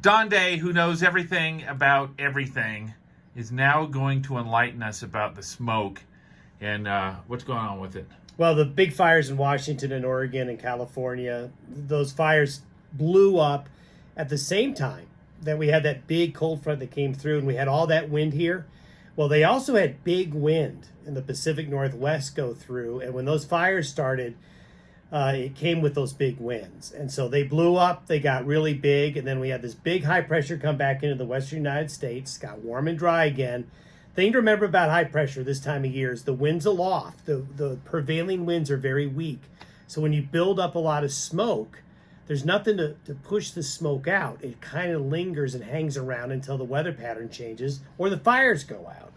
Don Day, who knows everything about everything, is now going to enlighten us about the smoke and what's going on with it. Well, the big fires in Washington and Oregon and California, those fires blew up at the same time that we had that big cold front that came through, and we had all that wind here. Well, they also had big wind in the Pacific Northwest go through, and when those fires started, it came with those big winds. And so they blew up, they got really big, and then we had this big high pressure come back into the western United States, got warm and dry again. Thing to remember about high pressure this time of year is the winds aloft, the prevailing winds are very weak. So when you build up a lot of smoke, there's nothing to push the smoke out. It kind of lingers and hangs around until the weather pattern changes or the fires go out.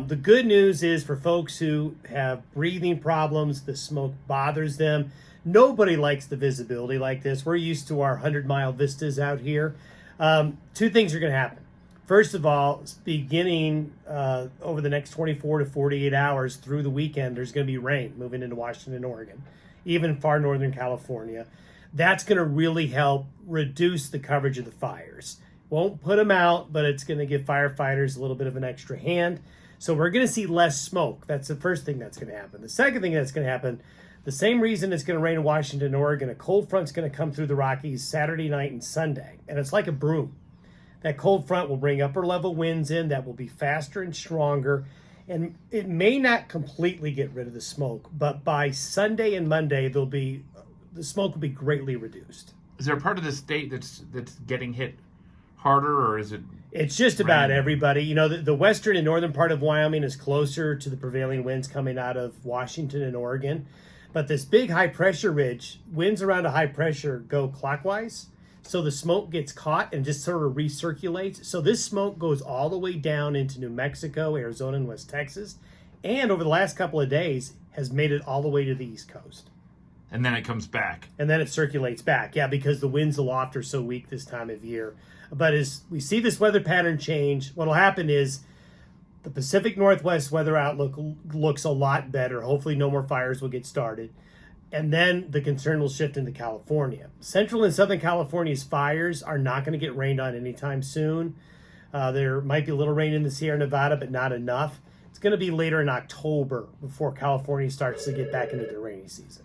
The good news is for folks who have breathing problems, the smoke bothers them. Nobody likes the visibility like this. We're used to our 100-mile vistas out here. Two things are going to happen. First of all, beginning over the next 24 to 48 hours through the weekend, there's going to be rain moving into Washington and Oregon, even far northern California. That's going to really help reduce the coverage of the fires. Won't put them out, but it's going to give firefighters a little bit of an extra hand. So we're going to see less smoke. That's the first thing that's going to happen. The second thing that's going to happen, the same reason it's going to rain in Washington and Oregon, a cold front's going to come through the Rockies Saturday night and Sunday, and it's like a broom. That cold front will bring upper level winds in that will be faster and stronger, and it may not completely get rid of the smoke, but by Sunday and Monday, the smoke will be greatly reduced. Is there a part of the state that's getting hit harder, or is it? It's just about everybody. You know, the western and northern part of Wyoming is closer to the prevailing winds coming out of Washington and Oregon, but this big high pressure ridge, winds around a high pressure go clockwise. So the smoke gets caught and just sort of recirculates. So this smoke goes all the way down into New Mexico, Arizona, and West Texas. And over the last couple of days has made it all the way to the East Coast. And then it comes back. And then it circulates back. Yeah, because the winds aloft are so weak this time of year. But as we see this weather pattern change, what will happen is the Pacific Northwest weather outlook looks a lot better. Hopefully no more fires will get started. And then the concern will shift into California. Central and Southern California's fires are not going to get rained on anytime soon. There might be a little rain in the Sierra Nevada, but not enough. It's going to be later in October before California starts to get back into the rainy season.